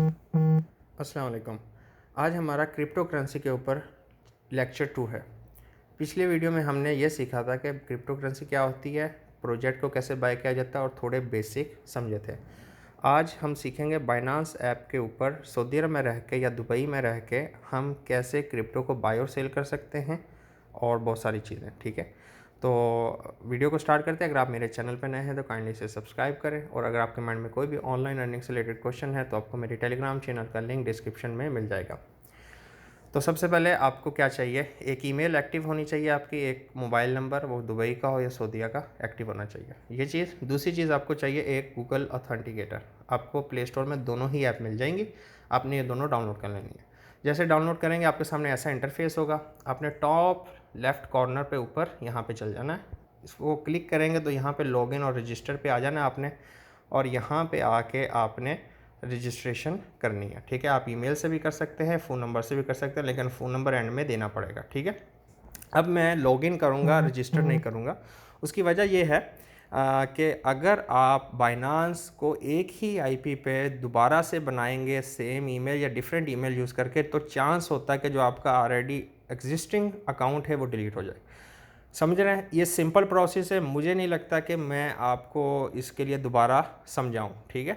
अस्सलाम वालेकुम। आज हमारा क्रिप्टो करेंसी के ऊपर लेक्चर 2 है। पिछले वीडियो में हमने ये सीखा था कि क्रिप्टो करेंसी क्या होती है, प्रोजेक्ट को कैसे बाय किया जाता है और थोड़े बेसिक समझे थे। आज हम सीखेंगे बाइनांस ऐप के ऊपर सऊदी अरब में रह के या दुबई में रह के हम कैसे क्रिप्टो को बाय और सेल कर सकते हैं और बहुत सारी चीज़ें, ठीक है। तो वीडियो को स्टार्ट करते हैं। अगर आप मेरे चैनल पर नए हैं तो काइंडली से सब्सक्राइब करें, और अगर आपके माइंड में कोई भी ऑनलाइन अर्निंग से रिलेटेड क्वेश्चन है तो आपको मेरे टेलीग्राम चैनल का लिंक डिस्क्रिप्शन में मिल जाएगा। तो सबसे पहले आपको क्या चाहिए, एक ईमेल एक्टिव होनी चाहिए आपकी, एक मोबाइल नंबर, वो दुबई का हो या सऊदीया का, एक्टिव होना चाहिए ये चीज़। दूसरी चीज़ आपको चाहिए एक गूगल ऑथेंटिकेटर। आपको प्ले स्टोर में दोनों ही ऐप मिल जाएंगी, आपने ये दोनों डाउनलोड कर लेनी है। जैसे डाउनलोड करेंगे आपके सामने ऐसा इंटरफेस होगा। आपने टॉप लेफ़्ट कॉर्नर पे ऊपर यहाँ पे चल जाना है, इसको क्लिक करेंगे तो यहाँ पे लॉगिन और रजिस्टर पे आ जाना है आपने, और यहाँ पे आके आपने रजिस्ट्रेशन करनी है, ठीक है। आप ईमेल से भी कर सकते हैं, फ़ोन नंबर से भी कर सकते हैं, लेकिन फ़ोन नंबर एंड में देना पड़ेगा, ठीक है। अब मैं लॉगिन करूँगा, रजिस्टर नहीं करूँगा। उसकी वजह ये है कि अगर आप बाइनांस को एक ही आईपी पे दोबारा से बनाएंगे सेम ईमेल या डिफरेंट ईमेल यूज़ करके, तो चांस होता है कि जो आपका ऑलरेडी एग्जिस्टिंग अकाउंट है वो डिलीट हो जाए। समझ रहे हैं, ये सिंपल प्रोसेस है। मुझे नहीं लगता कि मैं आपको इसके लिए दोबारा समझाऊँ, ठीक है।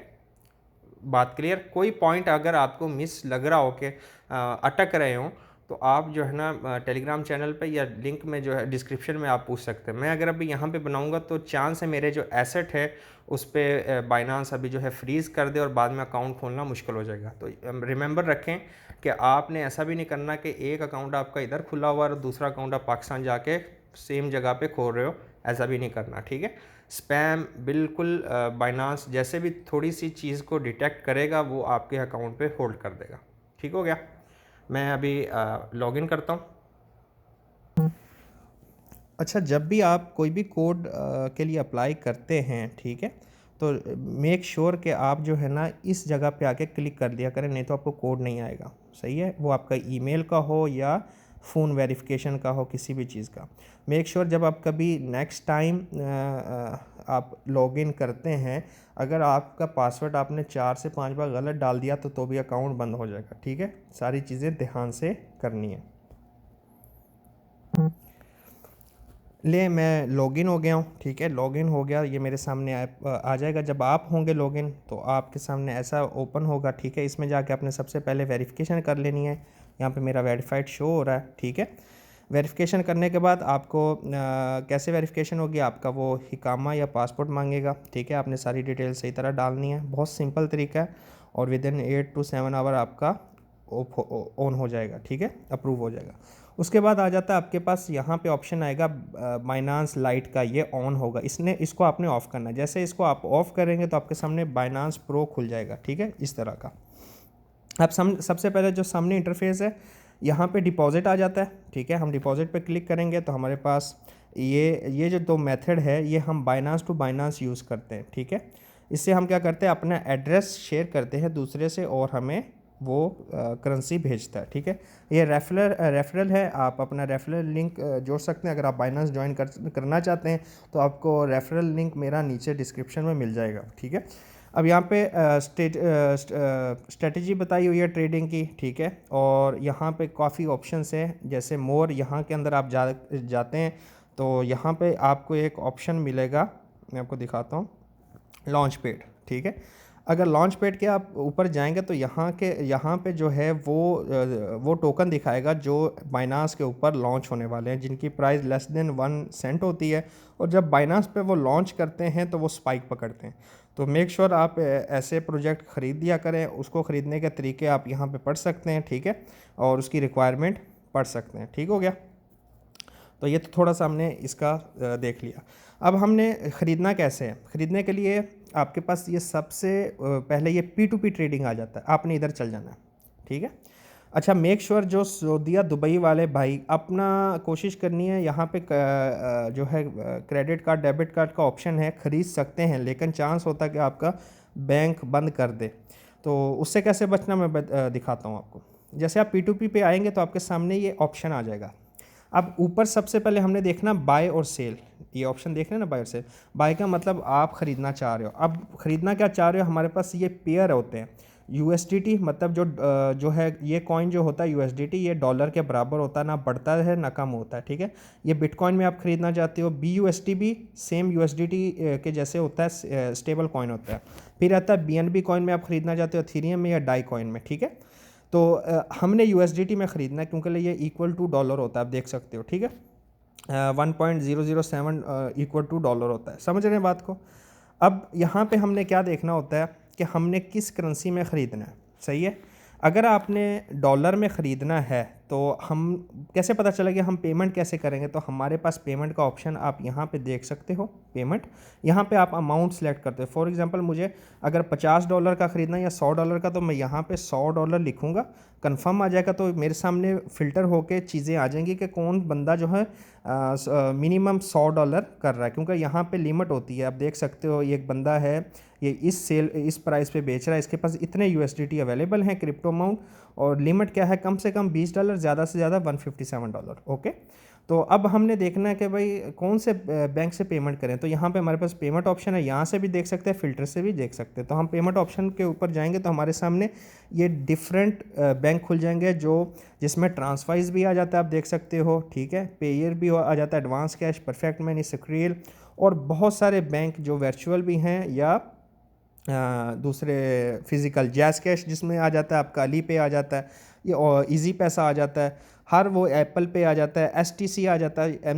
बात क्लियर। कोई पॉइंट अगर आपको मिस लग रहा हो कि अटक रहे हो, तो आप जो है ना टेलीग्राम चैनल पे या लिंक में जो है डिस्क्रिप्शन में आप पूछ सकते हैं। मैं अगर अभी यहाँ पे बनाऊँगा तो चांस है मेरे जो एसेट है उस पर बाइनांस अभी जो है फ्रीज़ कर दे और बाद में अकाउंट खोलना मुश्किल हो जाएगा। तो रिमेंबर रखें कि आपने ऐसा भी नहीं करना कि एक अकाउंट आपका इधर खुला हुआ और दूसरा अकाउंट आप पाकिस्तान जाके सेम जगह पे खोल रहे हो, ऐसा भी नहीं करना, ठीक है। स्पैम बिल्कुल, बाइनांस जैसे भी थोड़ी सी चीज़ को डिटेक्ट करेगा वो आपके अकाउंट पे होल्ड कर देगा, ठीक हो गया। मैं अभी लॉगिन करता हूँ। अच्छा, जब भी आप कोई भी कोड के लिए अप्लाई करते हैं, ठीक है, तो मेक श्योर कि आप जो है ना इस जगह पे आके क्लिक कर दिया करें, नहीं तो आपको कोड नहीं आएगा। सही है, वो आपका ईमेल का हो या फ़ोन वेरिफिकेशन का हो, किसी भी चीज़ का। मेक श्योर जब आप कभी नेक्स्ट टाइम आप लॉगिन करते हैं, अगर आपका पासवर्ड आपने 4 से 5 बार गलत डाल दिया तो भी अकाउंट बंद हो जाएगा, ठीक है। सारी चीज़ें ध्यान से करनी है। ले मैं लॉगिन हो गया हूँ, ठीक है। लॉगिन हो गया, ये मेरे सामने ऐप आ जाएगा। जब आप होंगे लॉगिन तो आपके सामने ऐसा ओपन होगा, ठीक है। इसमें जाके आपने सबसे पहले वेरिफिकेशन कर लेनी है। यहाँ पे मेरा वेरीफाइड शो हो रहा है, ठीक है। वेरिफिकेशन करने के बाद आपको कैसे वेरिफिकेशन होगी, आपका वो हिकामा या पासपोर्ट मांगेगा, ठीक है। आपने सारी डिटेल सही तरह डालनी है, बहुत सिंपल तरीका है, और विदिन 8 to 7 आवर आपका ऑन हो जाएगा, ठीक है, अप्रूव हो जाएगा। उसके बाद आ जाता है आपके पास यहाँ पे ऑप्शन आएगा बाइनांस लाइट का, ये ऑन होगा। इसको आपने ऑफ़ करना है। जैसे इसको आप ऑफ़ करेंगे तो आपके सामने बाइनांस प्रो खुल जाएगा, ठीक है, इस तरह का। अब सबसे पहले जो सामने इंटरफेस है, यहाँ पे डिपॉजिट आ जाता है, ठीक है। हम डिपॉजिट पे क्लिक करेंगे तो हमारे पास ये जो दो मेथड है, ये हम बाइनांस टू बाइनांस यूज़ करते हैं, ठीक है। इससे हम क्या करते हैं, अपना एड्रेस शेयर करते हैं दूसरे से और हमें वो करेंसी भेजता है, ठीक है। ये रेफरल है, आप अपना रेफरल लिंक जोड़ सकते हैं। अगर आप बाइनांस ज्वाइन करना चाहते हैं तो आपको रेफरल लिंक मेरा नीचे डिस्क्रिप्शन में मिल जाएगा, ठीक है। अब यहाँ पे स्ट्रेटजी बताई हुई है ट्रेडिंग की, ठीक है। और यहाँ पे काफ़ी ऑप्शंस हैं, जैसे मोर, यहाँ के अंदर आप जाते हैं तो यहाँ पे आपको एक ऑप्शन मिलेगा, मैं आपको दिखाता हूँ, लॉन्च पेड, ठीक है। अगर लॉन्च पेड के आप ऊपर जाएंगे तो यहाँ पे जो है वो टोकन दिखाएगा जो बाइनांस के ऊपर लॉन्च होने वाले हैं, जिनकी प्राइस लेस देन 1 सेंट होती है, और जब बाइनांस पे वो लॉन्च करते हैं तो वो स्पाइक पकड़ते हैं। तो मेक श्योर आप ऐसे प्रोजेक्ट ख़रीद दिया करें। उसको ख़रीदने के तरीके आप यहाँ पे पढ़ सकते हैं, ठीक है, और उसकी रिक्वायरमेंट पढ़ सकते हैं, ठीक हो गया। तो ये तो थोड़ा सा हमने इसका देख लिया। अब हमने ख़रीदना कैसे है, ख़रीदने के लिए आपके पास ये सबसे पहले ये P2P ट्रेडिंग आ जाता है, आपने इधर चल जाना है, ठीक है। अच्छा, मेक श्योर जो सऊदीया दुबई वाले भाई, अपना कोशिश करनी है, यहाँ पे जो है क्रेडिट कार्ड डेबिट कार्ड का ऑप्शन है, ख़रीद सकते हैं, लेकिन चांस होता है कि आपका बैंक बंद कर दे। तो उससे कैसे बचना मैं दिखाता हूँ आपको। जैसे आप P2P पे आएंगे तो आपके सामने ये ऑप्शन आ जाएगा। अब ऊपर सबसे पहले हमने देखना बाय और सेल, ये ऑप्शन देख रहे हैं ना, बाय और सेल। बाय का मतलब आप ख़रीदना चाह रहे हो। अब ख़रीदना क्या चाह रहे हो, हमारे पास ये पेयर होते हैं, USDT मतलब जो है ये कॉइन जो होता है USDT, ये डॉलर के बराबर होता है, ना बढ़ता है ना कम होता है, ठीक है। ये बिटकॉइन में आप ख़रीदना चाहते हो। BUSD भी सेम USDT के जैसे होता है, स्टेबल कॉइन होता है। फिर आता है BNB कॉइन में आप ख़रीदना चाहते हो, इथेरियम में या डाई कॉइन में, ठीक है। तो हमने USDT में ख़रीदना है क्योंकि ये इक्वल टू डॉलर होता है, आप देख सकते हो, ठीक है। 1.007 इक्वल टू डॉलर होता है, समझ रहे हैं बात को। अब यहाँ पे हमने क्या देखना होता है कि हमने किस करेंसी में ख़रीदना है, सही है। अगर आपने डॉलर में ख़रीदना है तो हम कैसे पता चलेगा कि हम पेमेंट कैसे करेंगे, तो हमारे पास पेमेंट का ऑप्शन आप यहाँ पे देख सकते हो, पेमेंट। यहाँ पे आप अमाउंट सेलेक्ट करते हो। फॉर एग्जांपल मुझे अगर $50 का ख़रीदना है या $100 का, तो मैं यहाँ पे $100 लिखूँगा, कंफर्म आ जाएगा, तो मेरे सामने फ़िल्टर होके चीज़ें आ जाएंगी कि कौन बंदा जो है मिनिमम $100 कर रहा है, क्योंकि यहाँ पे लिमिट होती है। आप देख सकते हो ये एक बंदा है, ये इस प्राइस पे बेच रहा है, इसके पास इतने USDT अवेलेबल हैं क्रिप्टो अमाउंट, और लिमिट क्या है, कम से कम $20, ज़्यादा से ज़्यादा $157। ओके, तो अब हमने देखना है कि भाई कौन से बैंक से पेमेंट करें। तो यहाँ पे हमारे पास पेमेंट ऑप्शन है, यहाँ से भी देख सकते हैं, फ़िल्टर से भी देख सकते हैं। तो हम पेमेंट ऑप्शन के ऊपर जाएंगे तो हमारे सामने ये डिफरेंट बैंक खुल जाएंगे, जिसमें ट्रांसफाइज भी आ जाता है, आप देख सकते हो, ठीक है। पेयर भी आ जाता है, एडवांस कैश, परफेक्ट मनी, सिक्रियल, और बहुत सारे बैंक जो वर्चुअल भी हैं या दूसरे फिज़िकल, जैज़ कैश जिसमें आ जाता है, आपका अली पे आ जाता है, ये और ईजी पैसा आ जाता है, हर वो एप्पल पे आ जाता है, STC आ जाता है,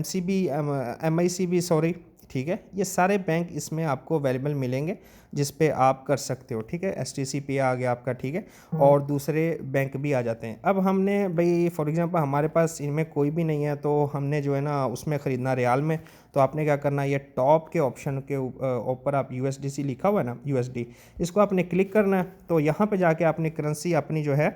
MICB सॉरी, ठीक है। ये सारे बैंक इसमें आपको अवेलेबल मिलेंगे जिस पे आप कर सकते हो, ठीक है। STC पे आ गया आपका, ठीक है, और दूसरे बैंक भी आ जाते हैं। अब हमने भाई फॉर एग्जांपल हमारे पास इनमें कोई भी नहीं है, तो हमने जो है ना उसमें ख़रीदना रियाल में, तो आपने क्या करना है, ये टॉप के ऑप्शन के ऊपर आप USDC लिखा हुआ है ना, USD, इसको आपने क्लिक करना है। तो यहाँ पे जाके आपने करेंसी अपनी जो है,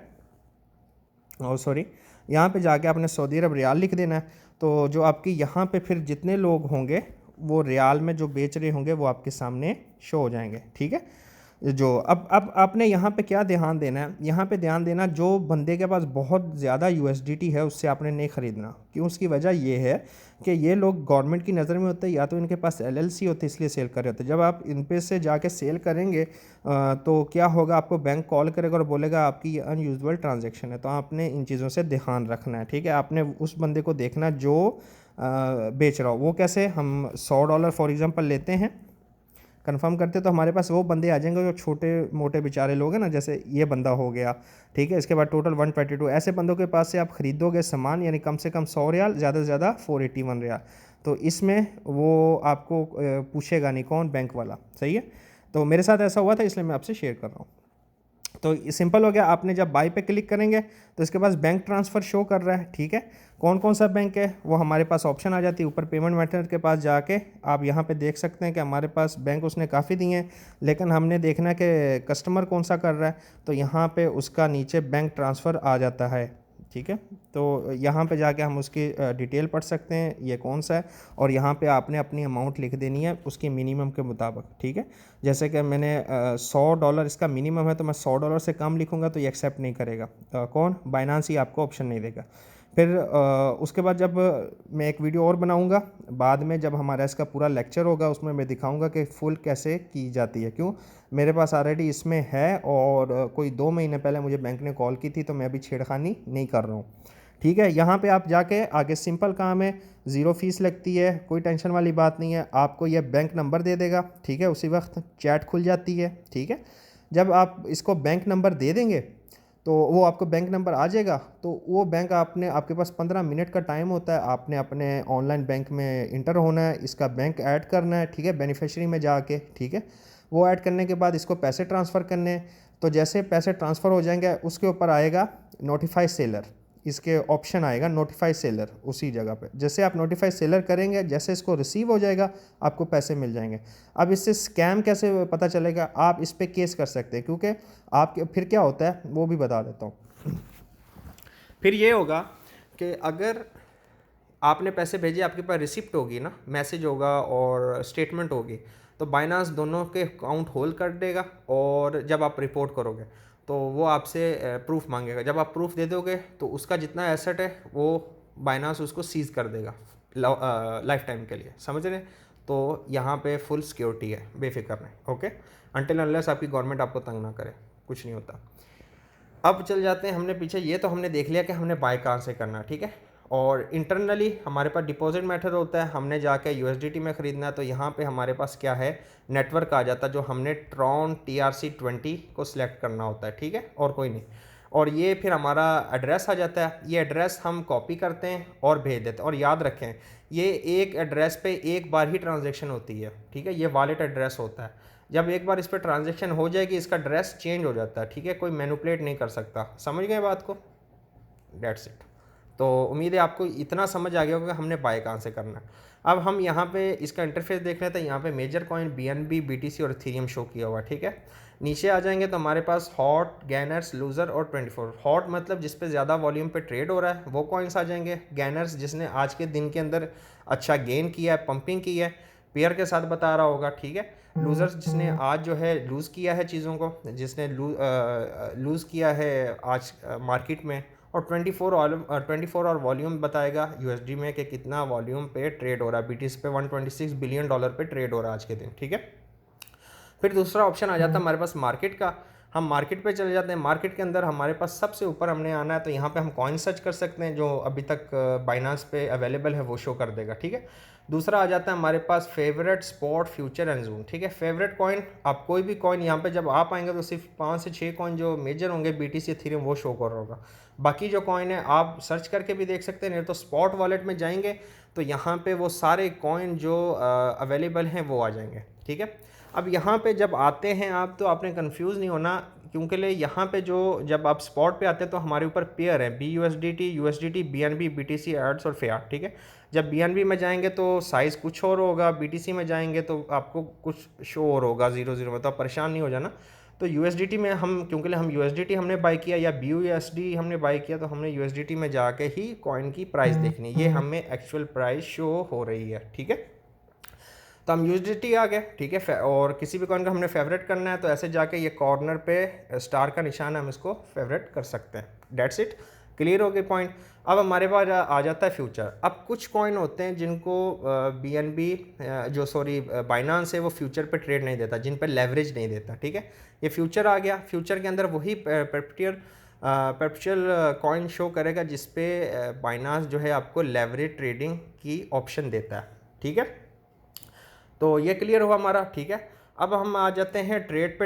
सॉरी, यहाँ पे जाके आपने सऊदी अरब रियाल लिख देना है। तो जो आपकी यहाँ पे फिर जितने लोग होंगे वो रियाल में जो बेच रहे होंगे वो आपके सामने शो हो जाएंगे, ठीक है। जो अब आपने यहाँ पे क्या ध्यान देना है, यहाँ पे ध्यान देना, जो बंदे के पास बहुत ज़्यादा USDT है उससे आपने नहीं ख़रीदना। क्यों? उसकी वजह ये है कि ये लोग गवर्नमेंट की नज़र में होते हैं, या तो इनके पास LLC होती है इसलिए सेल कर रहे होते हैं। जब आप इन पे से जाके सेल करेंगे तो क्या होगा, आपको बैंक कॉल करेगा और बोलेगा आपकी ये अनयूजुअल ट्रांजेक्शन है। तो आपने इन चीज़ों से ध्यान रखना है, ठीक है। आपने उस बंदे को देखना जो बेच रहा हो। वो कैसे, हम $100 फॉर एग्ज़ाम्पल लेते हैं, कंफर्म करते, तो हमारे पास वो बंदे आ जाएंगे जो छोटे मोटे बेचारे लोग हैं ना, जैसे ये बंदा हो गया, ठीक है। इसके बाद टोटल 122, ऐसे बंदों के पास से आप ख़रीदोगे सामान, यानी कम से कम 100 रियाल, ज़्यादा से ज़्यादा 481 रियाल। तो इसमें वो आपको पूछेगा नहीं कौन, बैंक वाला, सही है। तो मेरे साथ ऐसा हुआ था इसलिए मैं आपसे शेयर कर रहा हूँ। तो सिंपल हो गया, आपने जब बाई पे क्लिक करेंगे तो इसके पास बैंक ट्रांसफ़र शो कर रहा है, ठीक है। कौन कौन सा बैंक है वो हमारे पास ऑप्शन आ जाती है ऊपर, पेमेंट मेथड के पास जाके आप यहाँ पे देख सकते हैं कि हमारे पास बैंक उसने काफ़ी दिए हैं, लेकिन हमने देखना है कि कस्टमर कौन सा कर रहा है, तो यहाँ पे उसका नीचे बैंक ट्रांसफ़र आ जाता है, ठीक है। तो यहाँ पे जाके हम उसकी डिटेल पढ़ सकते हैं ये कौन सा है, और यहाँ पे आपने अपनी अमाउंट लिख देनी है उसकी मिनिमम के मुताबिक, ठीक है। जैसे कि मैंने $100 इसका मिनिमम है, तो मैं $100 से कम लिखूँगा तो ये एक्सेप्ट नहीं करेगा। कौन? बाइनेंस ही आपको ऑप्शन नहीं देगा। फिर उसके बाद जब मैं एक वीडियो और बनाऊंगा बाद में, जब हमारा इसका पूरा लेक्चर होगा, उसमें मैं दिखाऊंगा कि फुल कैसे की जाती है। क्यों? मेरे पास ऑलरेडी इसमें है, और कोई 2 महीने पहले मुझे बैंक ने कॉल की थी, तो मैं अभी छेड़खानी नहीं कर रहा हूँ, ठीक है। यहाँ पे आप जाके आगे सिंपल काम है, ज़ीरो फीस लगती है, कोई टेंशन वाली बात नहीं है। आपको ये बैंक नंबर दे देगा, ठीक है, उसी वक्त चैट खुल जाती है, ठीक है। जब आप इसको बैंक नंबर दे देंगे तो वो आपको बैंक नंबर आ जाएगा। तो वो बैंक आपके पास 15 मिनट का टाइम होता है, आपने अपने ऑनलाइन बैंक में इंटर होना है, इसका बैंक ऐड करना है, ठीक है, बेनिफिशियरी में जाके, ठीक है। वो ऐड करने के बाद इसको पैसे ट्रांसफ़र करने हैं। तो जैसे पैसे ट्रांसफ़र हो जाएंगे उसके ऊपर आएगा नोटिफाई सेलर, इसके ऑप्शन आएगा नोटिफाई सेलर उसी जगह पे। जैसे आप नोटिफाई सेलर करेंगे, जैसे इसको रिसीव हो जाएगा आपको पैसे मिल जाएंगे। अब इससे स्कैम कैसे पता चलेगा, आप इस पर केस कर सकते हैं, क्योंकि आपके फिर क्या होता है वो भी बता देता हूँ। फिर ये होगा कि अगर आपने पैसे भेजे, आपके पास रिसिप्ट होगी ना, मैसेज होगा और स्टेटमेंट होगी, तो बाइनांस दोनों के अकाउंट होल्ड कर देगा, और जब आप रिपोर्ट करोगे तो वो आपसे प्रूफ मांगेगा। जब आप प्रूफ दे दोगे तो उसका जितना एसेट है वो बाइनांस उसको सीज कर देगा लाइफ टाइम के लिए, समझ रहे। तो यहाँ पे फुल सिक्योरिटी है, बेफिक्र रहें, ओके, अनटिल अनलेस आपकी गवर्नमेंट आपको तंग ना करे। कुछ नहीं होता। अब चल जाते हैं हमने पीछे, ये तो हमने देख लिया कि हमने बाय कहाँ से करना, ठीक है। और इंटरनली हमारे पास डिपॉजिट मेथड होता है, हमने जाके यूएसडीटी में ख़रीदना है, तो यहाँ पे हमारे पास क्या है, नेटवर्क आ जाता है, जो हमने ट्रॉन TRC20 को सिलेक्ट करना होता है, ठीक है, और कोई नहीं। और ये फिर हमारा एड्रेस आ जाता है, ये एड्रेस हम कॉपी करते हैं और भेज देते हैं। और याद रखें, ये एक एड्रेस पे एक बार ही ट्रांजेक्शन होती है, ठीक है, ये वॉलेट एड्रेस होता है। जब एक बार इस पर ट्रांजेक्शन हो जाएगी, इसका एड्रेस चेंज हो जाता है, ठीक है, कोई मैनिपुलेट नहीं कर सकता। समझ गए बात को? That's it. तो उम्मीद है आपको इतना समझ आ गया होगा कि हमने बाय कहाँ से करना है। अब हम यहाँ पे इसका इंटरफेस देख रहे थे, यहाँ पे मेजर कॉइन BNB, BTC और इथेरियम शो किया हुआ, ठीक है। नीचे आ जाएंगे तो हमारे पास हॉट, गैनर्स, लूज़र और 24। हॉट मतलब जिस पे ज़्यादा वॉल्यूम पे ट्रेड हो रहा है वो कॉइन्स आ जाएंगे। गैनर्स जिसने आज के दिन के अंदर अच्छा गेन किया है, पंपिंग की है, पेयर के साथ बता रहा होगा, ठीक है। लूज़र्स जिसने आज जो है लूज़ किया है चीज़ों को, जिसने लूज़ किया है आज मार्केट में। और 24 और वॉल्यूम बताएगा यूएसडी में कि कितना वॉल्यूम पे ट्रेड हो रहा है। BTC पे $126 बिलियन पे ट्रेड हो रहा है आज के दिन, ठीक है। फिर दूसरा ऑप्शन आ जाता है हमारे पास मार्केट का। हम मार्केट पे चले जाते हैं। मार्केट के अंदर हमारे पास सबसे ऊपर हमने आना है, तो यहाँ पे हम कॉइन सर्च कर सकते हैं, जो अभी तक बाइनांस पे अवेलेबल है वो शो कर देगा, ठीक है। दूसरा आ जाता है हमारे पास favourite, spot, future and zone, ठीक है। फेवरेट कॉइन, आप कोई भी कॉइन यहाँ पे जब आप आएंगे तो सिर्फ 5 से 6 कॉइन जो मेजर होंगे BTC, इथेरियम, वो शो कर रहा होगा। बाकी जो कॉइन है आप सर्च करके भी देख सकते हैं, नहीं तो स्पॉट वॉलेट में जाएंगे तो यहाँ पे वो सारे कॉइन जो अवेलेबल हैं वो आ जाएंगे, ठीक है। अब यहाँ पे जब आते हैं आप, तो आपने कंफ्यूज नहीं होना, क्योंकि यहाँ पे जो जब आप स्पॉट पे आते हैं तो हमारे ऊपर पेयर है BUSDT, BNB, BTC, एड्स और फियाट, ठीक है। जब BNB में जाएंगे तो साइज़ कुछ और होगा, BTC में जाएंगे तो आपको कुछ शो और होगा 0 में, तो आप परेशान नहीं हो जाना। तो USDT में हम, क्योंकि हम USDT हमने बाई किया या BUSD हमने बाई किया, तो हमने USDT में जाके ही कॉइन की प्राइस देखनी, ये हमें एक्चुअल प्राइस शो हो रही है, ठीक है। तो हम USDT आ गए, ठीक है। और किसी भी कॉइन का हमने फेवरेट करना है तो ऐसे जाके ये कॉर्नर पे स्टार का निशान है, हम इसको फेवरेट कर सकते हैं। डेट्स इट, क्लियर हो गए पॉइंट। अब हमारे पास आ जाता है फ्यूचर। अब कुछ कॉइन होते हैं जिनको BNB बाइनांस है वो फ्यूचर पे ट्रेड नहीं देता, जिन पे लेवरेज नहीं देता, ठीक है। ये फ्यूचर आ गया। फ्यूचर के अंदर वही परपेचुअल कॉइन शो करेगा जिस पे बाइनांस जो है आपको लेवरेज ट्रेडिंग की ऑप्शन देता है, ठीक है। तो ये क्लियर हुआ हमारा, ठीक है। अब हम आ जाते हैं ट्रेड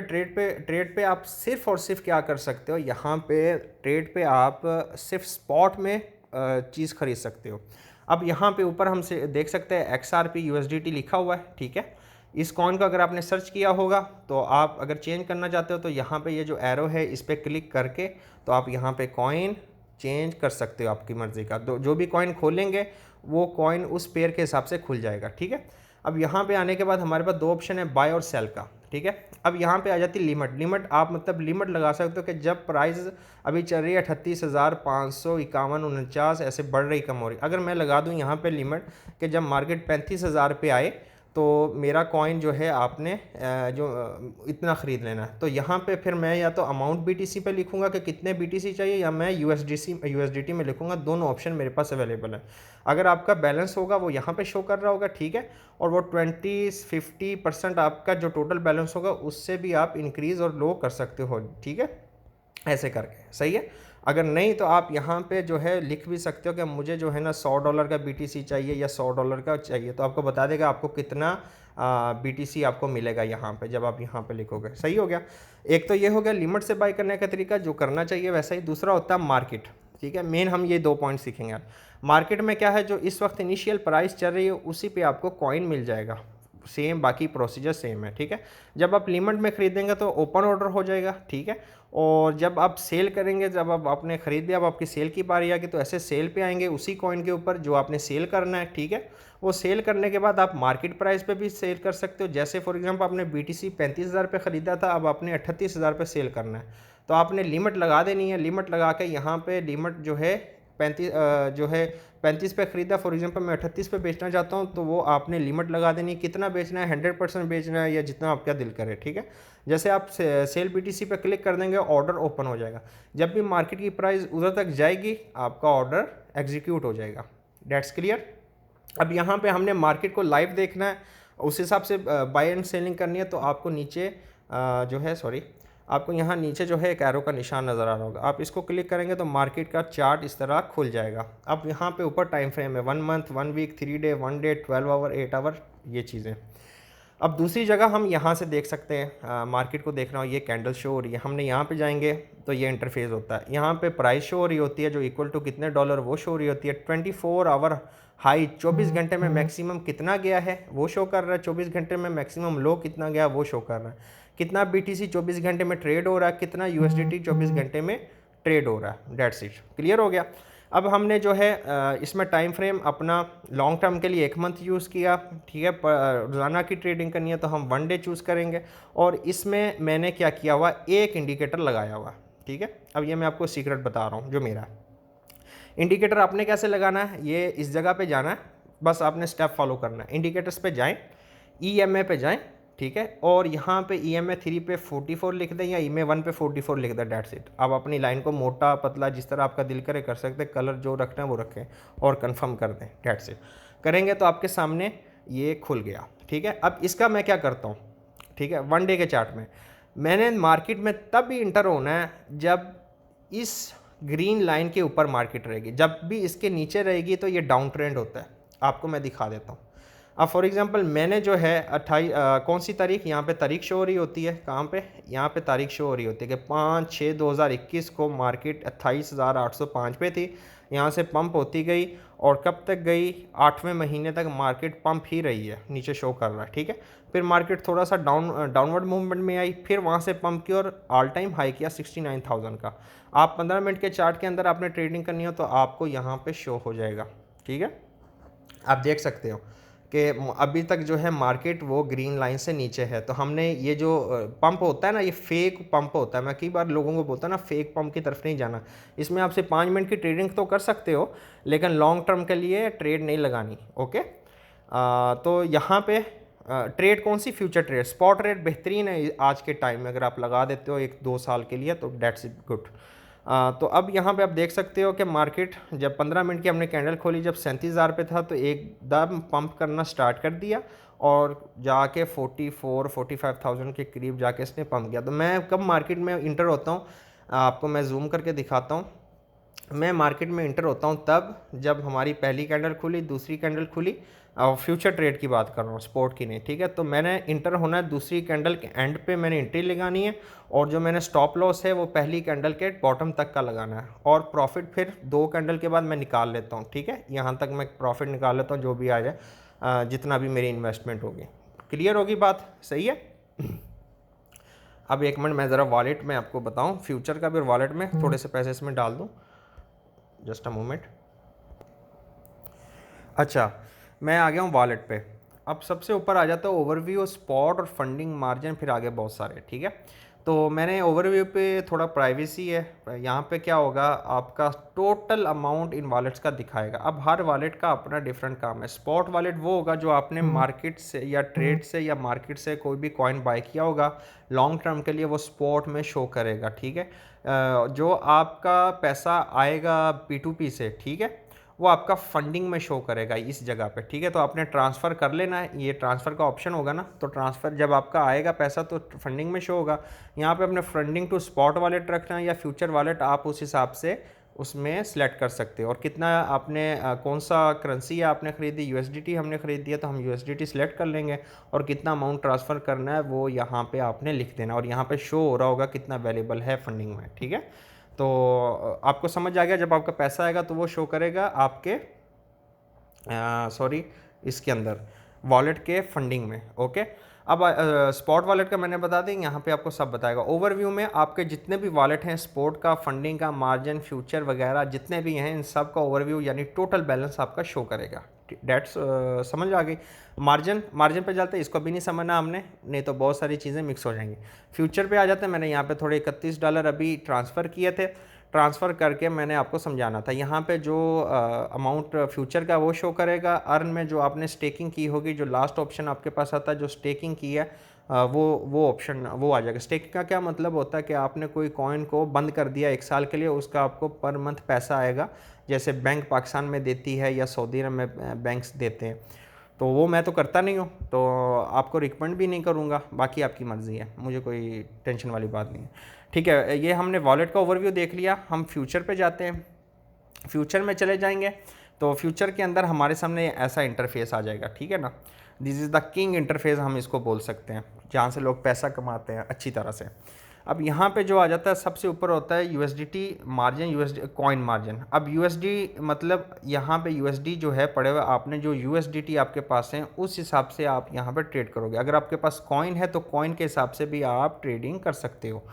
पे आप सिर्फ और सिर्फ क्या कर सकते हो, यहाँ पे ट्रेड पे आप सिर्फ स्पॉट में चीज़ खरीद सकते हो। अब यहाँ पे ऊपर हम से देख सकते हैं XRP USDT लिखा हुआ है, ठीक है। इस कॉइन का अगर आपने सर्च किया होगा तो आप अगर चेंज करना चाहते हो तो यहाँ पे ये जो एरो है इस पर क्लिक करके तो आप यहाँ पे कॉइन चेंज कर सकते हो आपकी मर्ज़ी का। जो भी कॉइन खोलेंगे वो कॉइन उस पेयर के हिसाब से खुल जाएगा, ठीक है। अब यहाँ पे आने के बाद हमारे पास 2 ऑप्शन है, बाय और सेल का, ठीक है। अब यहाँ पे आ जाती है लिमिट आप मतलब लिमिट लगा सकते हो कि जब प्राइस अभी चल रही है 38,551 ऐसे बढ़ रही कम हो रही, अगर मैं लगा दूँ यहाँ पे लिमिट कि जब मार्केट 35,000 पे आए तो मेरा कॉइन जो है आपने इतना ख़रीद लेना है, तो यहाँ पे फिर मैं या तो अमाउंट BTC पे लिखूँगा कि कितने BTC चाहिए, या मैं USDT में लिखूँगा। दोनों ऑप्शन मेरे पास अवेलेबल है। अगर आपका बैलेंस होगा वो यहाँ पे शो कर रहा होगा, ठीक है। और वो 20-50% आपका जो टोटल बैलेंस होगा उससे भी आप इंक्रीज़ और लो कर सकते हो, ठीक है, ऐसे करके, सही है। अगर नहीं तो आप यहाँ पे जो है लिख भी सकते हो कि मुझे जो है ना $100 का BTC चाहिए या $100 का चाहिए, तो आपको बता देगा आपको कितना BTC आपको मिलेगा यहाँ पे जब आप यहाँ पे लिखोगे। सही हो गया। एक तो ये हो गया लिमिट से बाई करने का तरीका जो करना चाहिए वैसा ही। दूसरा होता है मार्केट, ठीक है। मेन हम ये 2 पॉइंट सीखेंगे। मार्केट में क्या है, जो इस वक्त इनिशियल प्राइस चल रही है उसी पे आपको कॉइन मिल जाएगा, सेम, बाकी प्रोसीजर सेम है, ठीक है। जब आप लिमिट में ख़रीदेंगे तो ओपन ऑर्डर हो जाएगा, ठीक है। और जब आप सेल करेंगे, जब आप आपने ख़रीद लिया, अब आपकी सेल की बारी आ गई तो ऐसे सेल पे आएंगे उसी कॉइन के ऊपर जो आपने सेल करना है, ठीक है। वो सेल करने के बाद आप मार्केट प्राइस पे भी सेल कर सकते हो। जैसे फॉर एग्जांपल आपने BTC 35,000 पे ख़रीदा था, अब आपने 38,000 पे सेल करना है, तो आपने लिमिट लगा देनी है। लिमिट लगा के यहाँ पे लिमिट जो है 35 पे ख़रीदा, फॉर एग्जांपल मैं 38 पे बेचना चाहता हूँ, तो वो आपने लिमिट लगा देनी है। कितना बेचना है, 100% बेचना है या जितना आपका दिल करे, ठीक है। जैसे आप सेल BTC पे क्लिक कर देंगे ऑर्डर ओपन हो जाएगा। जब भी मार्केट की प्राइस उधर तक जाएगी आपका ऑर्डर एग्जीक्यूट हो जाएगा। Dates clear. अब यहाँ पे हमने मार्केट को लाइव देखना है, उस हिसाब से बाय एंड सेलिंग करनी है, तो आपको नीचे आपको यहाँ नीचे जो है एक एरो का निशान नज़र आ रहा होगा, आप इसको क्लिक करेंगे तो मार्केट का चार्ट इस तरह खुल जाएगा। अब यहाँ पे ऊपर टाइम फ्रेम है 1 month, 1 week, 3 day, 1 day, 12 hour, 8 hour, ये चीज़ें। अब दूसरी जगह हम यहाँ से देख सकते हैं, मार्केट को देख रहा हूँ, ये कैंडल शो हो रही है, हमने यहाँ पे जाएंगे तो ये इंटरफेस होता है। यहाँ पे प्राइस शो हो रही होती है जो इक्वल टू कितने डॉलर वो शो हो रही होती है। 24 आवर हाई 24 घंटे में मैक्सिमम कितना गया है वो शो कर रहा है, 24 घंटे में मैक्सिमम लो कितना गया वो शो कर रहा है, कितना BTC 24 घंटे में ट्रेड हो रहा है, कितना USDT 24 घंटे में ट्रेड हो रहा है। डेट्स इट, क्लियर हो गया। अब हमने जो है इसमें टाइम फ्रेम अपना लॉन्ग टर्म के लिए 1 मंथ यूज़ किया, ठीक है। रोज़ाना की ट्रेडिंग करनी है तो हम 1 डे चूज़ करेंगे, और इसमें मैंने क्या किया हुआ, एक इंडिकेटर लगाया हुआ, ठीक है। अब ये मैं आपको सीक्रेट बता रहा हूँ जो मेरा है। इंडिकेटर आपने कैसे लगाना है, ये इस जगह पे जाना है, बस आपने स्टेप फॉलो करना है। इंडिकेटर्स पे जाएं, EMA पे जाएं, ठीक है, और यहाँ पे EMA 3 पे 44 लिख दें या EMA 1 पे 44 लिख दें, डेट्स इट। आप अपनी लाइन को मोटा पतला जिस तरह आपका दिल करे कर सकते हैं, कलर जो रखना है वो रखें और कंफर्म कर दें, डेट्स इट। करेंगे तो आपके सामने ये खुल गया, ठीक है। अब इसका मैं क्या करता हूँ, ठीक है, 1 डे के चार्ट में मैंने मार्केट में तब भी इंटर होना है जब इस ग्रीन लाइन के ऊपर मार्केट रहेगी। जब भी इसके नीचे रहेगी तो ये डाउन ट्रेंड होता है। आपको मैं दिखा देता हूँ। अब फॉर एग्जांपल मैंने जो है 28 कौन सी तारीख, यहाँ पे तारीख शो हो रही होती है, कहाँ पे, यहाँ पे तारीख शो हो रही होती है कि 5/6/2021 को मार्केट 28,805 पे थी। यहाँ से पंप होती गई और कब तक गई, 8वें महीने तक मार्केट पंप ही रही है, नीचे शो कर रहा है, ठीक है। फिर मार्केट थोड़ा सा डाउनवर्ड मूवमेंट में आई, फिर वहाँ से पंप की और ऑल टाइम हाई किया 69,000 का। आप 15 मिनट के चार्ट के अंदर आपने ट्रेडिंग करनी हो तो आपको यहाँ पे शो हो जाएगा, ठीक है। आप देख सकते हो कि अभी तक जो है मार्केट वो ग्रीन लाइन से नीचे है। तो हमने ये जो पंप होता है ना, ये फेक पंप होता है। मैं कई बार लोगों को बोलता हूँ ना, फेक पंप की तरफ नहीं जाना। इसमें आपसे 5 मिनट की ट्रेडिंग तो कर सकते हो, लेकिन लॉन्ग टर्म के लिए ट्रेड नहीं लगानी, ओके। तो यहाँ पे ट्रेड कौन सी, फ्यूचर ट्रेड, स्पॉट रेट बेहतरीन है आज के टाइम में। अगर आप लगा देते हो 1-2 साल के लिए तो डेट्स इट गुड। तो अब यहाँ पे आप देख सकते हो कि मार्केट जब 15 मिनट की हमने कैंडल खोली, जब 37,000 पे था तो एकदम पंप करना स्टार्ट कर दिया और जाके 44-45,000 के करीब जाके इसने पंप किया। तो मैं कब मार्केट में इंटर होता हूँ, आपको मैं जूम करके दिखाता हूँ। मैं मार्केट में इंटर होता हूँ तब जब हमारी पहली कैंडल खुली, दूसरी कैंडल खुली, और फ्यूचर ट्रेड की बात कर रहा हूँ, स्पॉट की नहीं, ठीक है। तो मैंने इंटर होना है दूसरी कैंडल के एंड पे, मैंने एंट्री लगानी है, और जो मैंने स्टॉप लॉस है वो पहली कैंडल के बॉटम तक का लगाना है, और प्रॉफिट फिर 2 कैंडल के बाद मैं निकाल लेता हूँ, ठीक है। यहाँ तक मैं प्रॉफिट निकाल लेता हूँ जो भी आ जाए, जितना भी मेरी इन्वेस्टमेंट होगी। क्लियर होगी बात, सही है। अब 1 मिनट मैं ज़रा वॉलेट में आपको बताऊँ, फ्यूचर का भी वॉलेट में थोड़े से पैसे इसमें डाल दूँ, जस्ट अ मोमेंट। अच्छा, मैं आ गया हूँ वॉलेट पे। अब सबसे ऊपर आ जाता है ओवरव्यू, स्पॉट और फंडिंग मार्जिन, फिर आगे बहुत सारे, ठीक है। तो मैंने ओवरव्यू पे थोड़ा प्राइवेसी है, यहाँ पे क्या होगा, आपका टोटल अमाउंट इन वॉलेट्स का दिखाएगा। अब हर वॉलेट का अपना डिफरेंट काम है। स्पॉट वॉलेट वो होगा जो आपने मार्केट से या ट्रेड से या मार्केट से कोई भी कॉइन बाय किया होगा लॉन्ग टर्म के लिए, वो स्पॉट में शो करेगा, ठीक है। जो आपका पैसा आएगा P2P से, ठीक है, वो आपका फंडिंग में शो करेगा इस जगह पे, ठीक है। तो आपने ट्रांसफ़र कर लेना है, ये ट्रांसफ़र का ऑप्शन होगा ना, तो ट्रांसफ़र जब आपका आएगा पैसा तो फंडिंग में शो होगा। यहाँ पे अपने फंडिंग टू स्पॉट वॉलेट रखना है या फ्यूचर वॉलेट, आप उस हिसाब से उसमें सेलेक्ट कर सकते हो। और कितना आपने कौन सा करेंसी है आपने ख़रीदी, USDT हमने ख़रीदी है तो हम USDT सेलेक्ट कर लेंगे, और कितना अमाउंट ट्रांसफ़र करना है वो यहाँ पे आपने लिख देना, और यहाँ पे शो हो रहा होगा कितना अवेलेबल है फंडिंग में, ठीक है। तो आपको समझ आ गया, जब आपका पैसा आएगा तो वो शो करेगा आपके सॉरी इसके अंदर वॉलेट के फंडिंग में, ओके। अब स्पॉट वॉलेट का मैंने बता दें, यहाँ पे आपको सब बताएगा। ओवरव्यू में आपके जितने भी वॉलेट हैं, स्पॉट का, फंडिंग का, मार्जिन, फ्यूचर वगैरह जितने भी हैं, इन सब का ओवरव्यू यानी टोटल बैलेंस आपका शो करेगा। डेट्स समझ आ गई। मार्जिन पे जाते हैं, इसको भी नहीं समझना हमने, नहीं तो बहुत सारी चीज़ें मिक्स हो जाएंगी। फ्यूचर पे आ जाते हैं, मैंने यहाँ पे थोड़े $31 अभी ट्रांसफ़र किए थे, ट्रांसफ़र करके मैंने आपको समझाना था। यहाँ पे जो अमाउंट फ्यूचर का वो शो करेगा, अर्न में जो आपने स्टेकिंग की होगी, जो लास्ट ऑप्शन आपके पास आता है जो स्टेकिंग की है, वो ऑप्शन वो आ जाएगा। स्टेकिंग का क्या मतलब होता है कि आपने कोई कॉइन को बंद कर दिया 1 साल के लिए, उसका आपको पर मंथ पैसा आएगा, जैसे बैंक पाकिस्तान में देती है या सऊदी अरब में बैंक्स देते हैं। तो वो मैं तो करता नहीं हूँ, तो आपको रिकमेंड भी नहीं करूँगा, बाकी आपकी मर्ज़ी है, मुझे कोई टेंशन वाली बात नहीं है। ठीक है, ये हमने वॉलेट का ओवरव्यू देख लिया। हम फ्यूचर पे जाते हैं। फ्यूचर में चले जाएंगे तो फ्यूचर के अंदर हमारे सामने ऐसा इंटरफेस आ जाएगा, ठीक है ना। This is the king interface हम इसको बोल सकते हैं, जहाँ से लोग पैसा कमाते हैं अच्छी तरह से। अब यहाँ पे जो आ जाता है सबसे ऊपर होता है USDT margin, USD coin margin. अब यूएसडी मतलब यहाँ पे यूएसडी जो है पड़े हुए, आपने जो यूएसडीटी आपके पास है उस हिसाब से आप यहाँ पे ट्रेड करोगे। अगर आपके पास कॉइन है तो कॉइन के हिसाब से भी आप ट्रेडिंग कर सकते हो,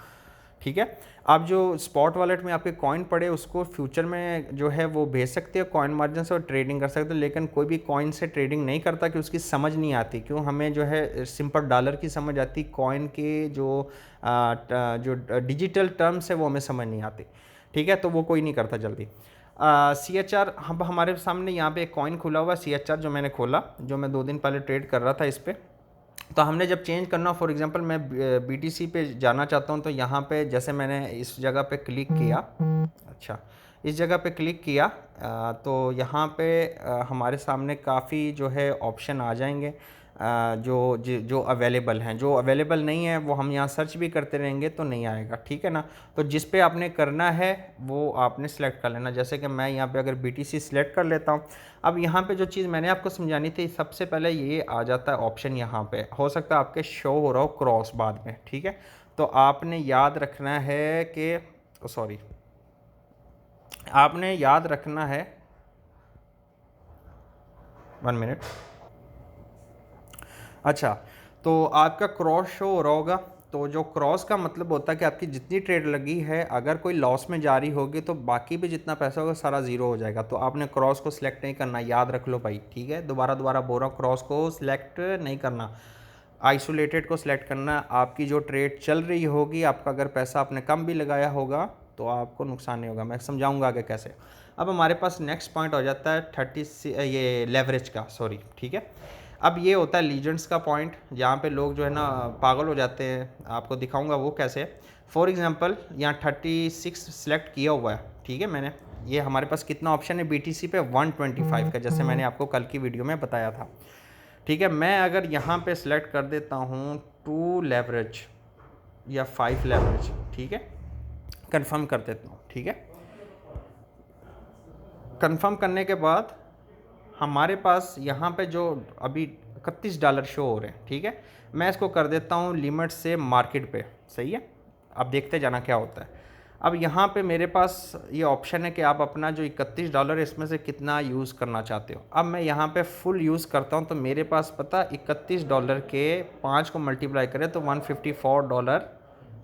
ठीक है। आप जो स्पॉट वॉलेट में आपके कॉइन पड़े उसको फ्यूचर में जो है वो भेज सकते हो कॉइन मार्जिन से और ट्रेडिंग कर सकते हो। लेकिन कोई भी कॉइन से ट्रेडिंग नहीं करता कि उसकी समझ नहीं आती। क्यों? हमें जो है सिंपल डॉलर की समझ आती, कॉइन के जो डिजिटल टर्म्स है वो हमें समझ नहीं आती, ठीक है। तो वो कोई नहीं करता जल्दी। CHR हमारे सामने यहाँ पे एक कॉइन खुला हुआ है CHR, जो मैंने खोला, जो मैं 2 दिन पहले ट्रेड कर रहा था इस पर। तो हमने जब चेंज करना, फॉर एग्जांपल मैं BTC पे जाना चाहता हूँ, तो यहाँ पे जैसे मैंने इस जगह पे क्लिक किया, अच्छा इस जगह पे क्लिक किया, तो यहाँ पे हमारे सामने काफ़ी जो है ऑप्शन आ जाएंगे, जो अवेलेबल हैं। जो अवेलेबल नहीं है वो हम यहाँ सर्च भी करते रहेंगे तो नहीं आएगा, ठीक है ना। तो जिस पे आपने करना है वो आपने सेलेक्ट कर लेना। जैसे कि मैं यहाँ पे अगर BTC सेलेक्ट कर लेता हूँ। अब यहाँ पे जो चीज़ मैंने आपको समझानी थी, सबसे पहले ये आ जाता है ऑप्शन, यहाँ पे हो सकता है आपके शो हो रहा हो क्रॉस बाद में, ठीक है। तो आपने याद रखना है कि सॉरी, आपने याद रखना है, 1 मिनट। अच्छा, तो आपका क्रॉस शो हो रहा होगा। तो जो क्रॉस का मतलब होता है कि आपकी जितनी ट्रेड लगी है, अगर कोई लॉस में जारी होगी तो बाकी भी जितना पैसा होगा सारा ज़ीरो हो जाएगा। तो आपने क्रॉस को सिलेक्ट नहीं करना, याद रख लो भाई, ठीक है। दोबारा दोबारा बोल रहा हूँ, क्रॉस को सिलेक्ट नहीं करना, आइसोलेटेड को सिलेक्ट करना। आपकी जो ट्रेड चल रही होगी, आपका अगर पैसा आपने कम भी लगाया होगा तो आपको नुकसान नहीं होगा। मैं समझाऊंगा आगे कैसे। अब हमारे पास नेक्स्ट पॉइंट हो जाता है 30 ये लेवरेज का, सॉरी, ठीक है। अब ये होता है लीजेंड्स का पॉइंट, जहाँ पे लोग जो है ना पागल हो जाते हैं। आपको दिखाऊंगा वो कैसे। फॉर एग्जांपल यहाँ 36 सेलेक्ट किया हुआ है, ठीक है मैंने। ये हमारे पास कितना ऑप्शन है BTC पे? 125 का, जैसे मैंने आपको कल की वीडियो में बताया था, ठीक है। मैं अगर यहाँ पे सिलेक्ट कर देता हूँ 2 लेवरेज या 5 लेवरेज, ठीक है, कंफर्म कर देता हूँ, ठीक है। कंफर्म करने के बाद हमारे पास यहाँ पे जो अभी $31 शो हो रहे हैं, ठीक है। मैं इसको कर देता हूँ लिमिट से मार्केट पे, सही है। अब देखते जाना क्या होता है। अब यहाँ पे मेरे पास ये ऑप्शन है कि आप अपना जो $31 इसमें से कितना यूज़ करना चाहते हो। अब मैं यहाँ पे फुल यूज़ करता हूँ, तो मेरे पास पता $31 के 5 को मल्टीप्लाई करें तो $154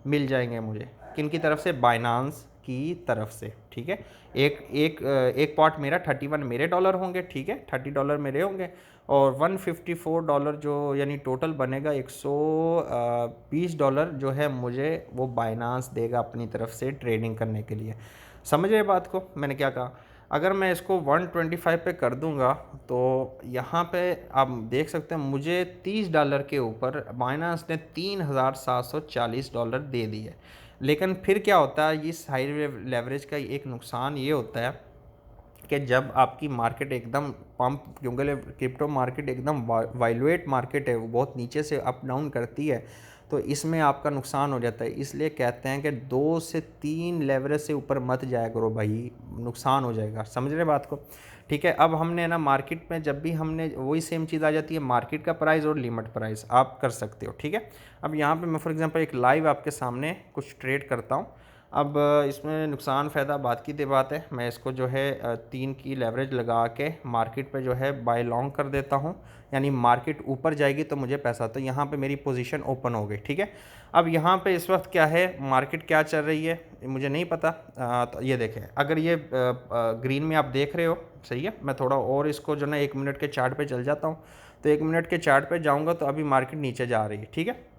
मिल जाएंगे मुझे। किन की तरफ से? बाइनांस की तरफ से, ठीक है। एक पार्ट मेरा 31 मेरे डॉलर होंगे, ठीक है, $30 मेरे होंगे, और $154 जो यानी टोटल बनेगा $120 जो है मुझे वो बाइनांस देगा अपनी तरफ से ट्रेडिंग करने के लिए। समझ रहे बात को मैंने क्या कहा? अगर मैं इसको 125 पे कर दूंगा तो यहाँ पे आप देख सकते हैं मुझे $30 के ऊपर बाइनांस ने $3740 दे दिए। लेकिन फिर क्या होता है, इस हाई लेवरेज का एक नुकसान ये होता है कि जब आपकी मार्केट एकदम पंप, क्योंकि क्रिप्टो मार्केट एकदम वाइलुएट मार्केट है, वो बहुत नीचे से अप डाउन करती है, तो इसमें आपका नुकसान हो जाता है। इसलिए कहते हैं कि 2 से 3 लेवरेज से ऊपर मत जाया करो भाई, नुकसान हो जाएगा। समझ रहे बात को? ठीक है। अब हमने ना मार्केट में जब भी हमने वही सेम चीज़ आ जाती है, मार्केट का प्राइस और लिमिट प्राइस आप कर सकते हो, ठीक है। अब यहाँ पे मैं फॉर एग्जांपल एक लाइव आपके सामने कुछ ट्रेड करता हूँ। अब इसमें नुकसान फ़ायदा बात की बात है। मैं इसको जो है 3 की लेवरेज लगा के मार्केट पे जो है बाय लॉन्ग कर देता हूँ, यानी मार्केट ऊपर जाएगी तो मुझे पैसा, तो यहाँ पे मेरी पोजीशन ओपन हो गई, ठीक है। अब यहाँ पे इस वक्त क्या है, मार्केट क्या चल रही है मुझे नहीं पता। तो ये देखें, अगर ये ग्रीन में आप देख रहे हो, सही है। मैं थोड़ा और इसको जो ना 1 मिनट के चार्ट पे चल जाता हूँ, तो 1 मिनट के चार्ट पे जाऊँगा तो अभी मार्केट नीचे जा रही है, ठीक है।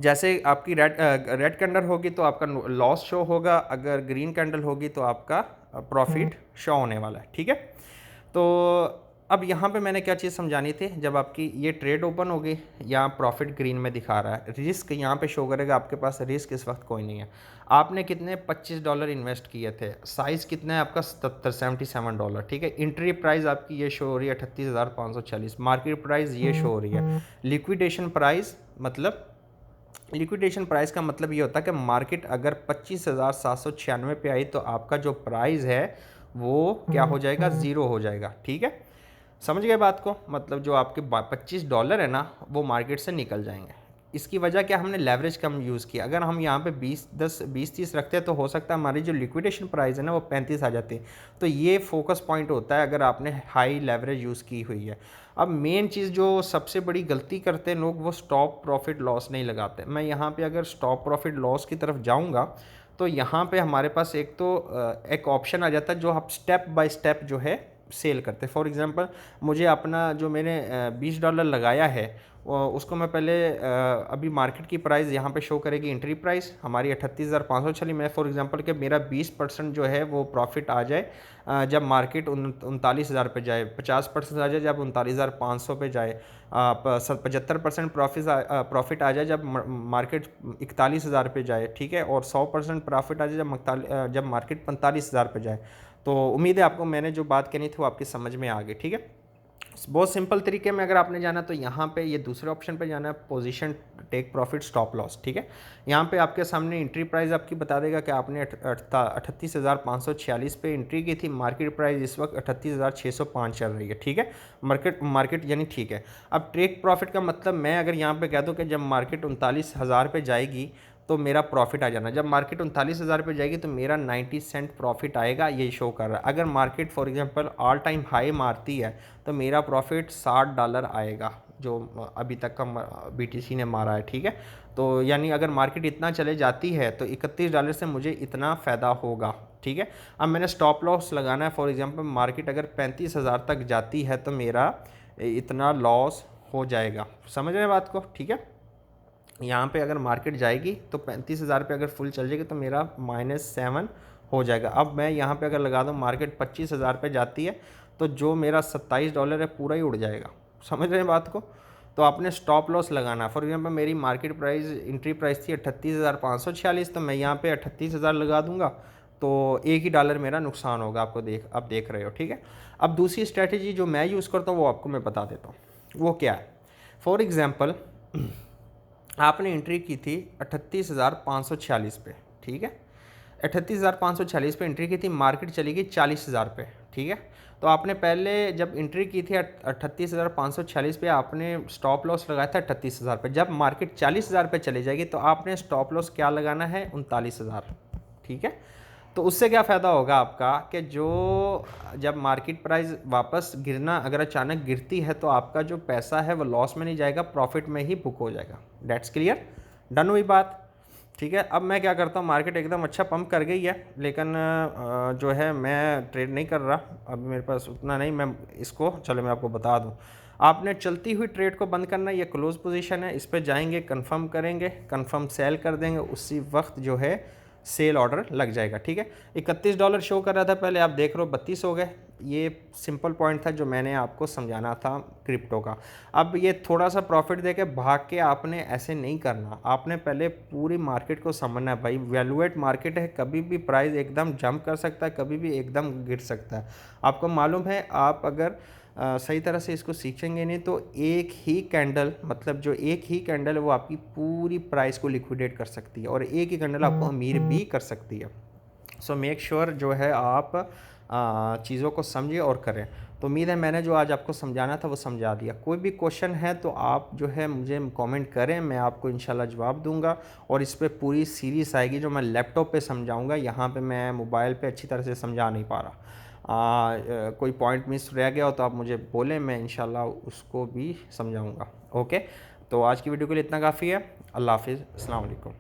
जैसे आपकी रेड कैंडल होगी तो आपका लॉस शो होगा, अगर ग्रीन कैंडल होगी तो आपका प्रॉफिट शो होने वाला है, ठीक है। तो अब यहाँ पे मैंने क्या चीज़ समझानी थी, जब आपकी ये ट्रेड ओपन हो गई, यहाँ प्रॉफिट ग्रीन में दिखा रहा है, रिस्क यहाँ पे शो करेगा, आपके पास रिस्क इस वक्त कोई नहीं है। आपने कितने $25 इन्वेस्ट किए थे, साइज़ कितना है आपका $77, ठीक है। एंट्री प्राइस आपकी ये शो हो रही है 38,540, मार्केट प्राइस ये शो हो रही है। लिक्विडेशन प्राइस मतलब, लिक्विडेशन प्राइस का मतलब ये होता है कि मार्केट अगर 25,796 पे आई तो आपका जो प्राइस है वो क्या हो जाएगा, ज़ीरो हो जाएगा, ठीक है। समझ गए बात को, मतलब जो आपके $25 है ना वो मार्केट से निकल जाएंगे। इसकी वजह क्या, हमने लेवरेज कम यूज़ किया। अगर हम यहाँ पे 20-30 रखते हैं तो हो सकता है हमारी जो लिक्विडेशन प्राइस है ना वो 35 आ जाती है। तो ये फोकस पॉइंट होता है अगर आपने हाई लेवरेज यूज़ की हुई है। अब मेन चीज़ जो सबसे बड़ी गलती करते हैं लोग, वो स्टॉप प्रॉफिट लॉस नहीं लगाते। मैं यहाँ पे अगर स्टॉप प्रॉफिट लॉस की तरफ जाऊँगा तो यहाँ पे हमारे पास एक तो एक ऑप्शन आ जाता है जो आप स्टेप बाय स्टेप जो है सेल करते हैं। फॉर एग्जांपल मुझे अपना जो मैंने $20 लगाया है उसको मैं पहले अभी मार्केट की प्राइस यहाँ पे शो करेगी, एंट्री प्राइस हमारी 38,500 चली। मैं फॉर एग्जांपल कि मेरा 20% जो है वो प्रॉफिट आ जाए जब मार्केट 39,000 पे जाए, 50% आ जाए जब 39,500 पे जाए, 75% प्रॉफिट आ जाए जब मार्केट 41,000 पे जाए, ठीक है, और 100% प्रॉफिट आ जाए जब मार्केट 45,000 पे जाए। तो उम्मीद है आपको मैंने जो बात कहनी थी वो आपकी समझ में आ गई, ठीक है। बहुत सिंपल तरीके में अगर आपने जाना तो यहाँ पे ये दूसरे ऑप्शन पे जाना है, position take profit stop loss, ठीक है। यहाँ पे आपके सामने एंट्री प्राइस आपकी बता देगा कि आपने 38,546 पे एंट्री की थी, मार्केट प्राइस इस वक्त 38,605 चल रही है, ठीक है। मार्केट यानी ठीक है। अब टेक प्रॉफिट का मतलब, मैं अगर यहाँ पे कह दूँ कि जब मार्केट 39,000 पे जाएगी तो मेरा प्रॉफिट आ जाना, जब मार्केट 39,000 पे जाएगी तो मेरा 90 सेंट प्रॉफिट आएगा, ये शो कर रहा है। अगर market for example all time high मारती है तो मेरा प्रॉफिट $60 आएगा, जो अभी तक का BTC ने मारा है, ठीक है। तो यानी अगर मार्केट इतना चले जाती है तो $31 से मुझे इतना फ़ायदा होगा, ठीक है। अब मैंने स्टॉप लॉस लगाना है, फॉर एग्जांपल मार्केट अगर 35,000 तक जाती है तो मेरा इतना लॉस हो जाएगा। समझ रहे हैं बात को, ठीक है। यहाँ पे अगर मार्केट जाएगी तो 35,000 पे अगर फुल चल जाएगी तो मेरा -7 हो जाएगा। अब मैं यहाँ पे अगर लगा दूँ मार्केट 25,000 पे जाती है तो जो मेरा $27 है पूरा ही उड़ जाएगा। समझ रहे हैं बात को। तो आपने स्टॉप लॉस लगाना। फॉर एग्जांपल मेरी मार्केट प्राइस, एंट्री प्राइस थी 38,546, तो मैं यहाँ पे 38,000 लगा दूंगा तो एक ही डॉलर मेरा नुकसान होगा। आप देख रहे हो, ठीक है। अब दूसरी स्ट्रैटेजी जो मैं यूज़ करता हूँ वो आपको मैं बता देता हूँ, वो क्या है। फॉर एग्ज़ाम्पल आपने एंट्री की थी 38,546 पे, ठीक है। 38,546 पे एंट्री की थी, मार्केट चली गई 40,000 पे, ठीक है। तो आपने पहले जब एंट्री की थी 38,546 पे, आपने स्टॉप लॉस लगाया था 38,000 पे। जब मार्केट 40,000 पे चली जाएगी तो आपने स्टॉप लॉस क्या लगाना है, 39,000, ठीक है। तो उससे क्या फ़ायदा होगा आपका कि जो जब मार्केट प्राइस वापस गिरना, अगर अचानक गिरती है तो आपका जो पैसा है वो लॉस में नहीं जाएगा, प्रॉफिट में ही बुक हो जाएगा। डेट्स क्लियर, डन हुई बात, ठीक है। अब मैं क्या करता हूँ, मार्केट एकदम अच्छा पंप कर गई है लेकिन जो है मैं ट्रेड नहीं कर रहा, अभी मेरे पास उतना नहीं, मैं इसको चलो मैं आपको बता दूँ। आपने चलती हुई ट्रेड को बंद करना है, ये क्लोज पोजीशन है, इस पर जाएंगे, कंफर्म करेंगे, कंफर्म सेल कर देंगे, उसी वक्त जो है सेल ऑर्डर लग जाएगा, ठीक है। $31 शो कर रहा था पहले, आप देख रहे हो 32 हो गए। ये सिंपल पॉइंट था जो मैंने आपको समझाना था क्रिप्टो का। अब ये थोड़ा सा प्रॉफिट देके भाग के आपने ऐसे नहीं करना, आपने पहले पूरी मार्केट को समझना है। भाई वैल्यूएट मार्केट है, कभी भी प्राइस एकदम जंप कर सकता है, कभी भी एकदम गिर सकता है। आपको मालूम है, आप अगर सही तरह से इसको सीखेंगे नहीं तो एक ही कैंडल, मतलब जो एक ही कैंडल है वो आपकी पूरी प्राइस को लिक्विडेट कर सकती है, और एक ही कैंडल आपको अमीर भी कर सकती है। सो मेक श्योर जो है आप चीज़ों को समझिए और करें। तो उम्मीद है मैंने जो आज आपको समझाना था वो समझा दिया। कोई भी क्वेश्चन है तो आप जो है मुझे कमेंट करें, मैं आपको इंशाल्लाह जवाब दूंगा। और इस पर पूरी सीरीज़ आएगी जो मैं लैपटॉप पे समझाऊंगा, यहाँ पे मैं मोबाइल पे अच्छी तरह से समझा नहीं पा रहा। कोई पॉइंट मिस रह गया हो तो आप मुझे बोलें, मैं इंशाल्लाह उसको भी समझाऊंगा। ओके, तो आज की वीडियो के लिए इतना काफ़ी है। अल्लाह हाफिज़, अस्सलाम वालेकुम।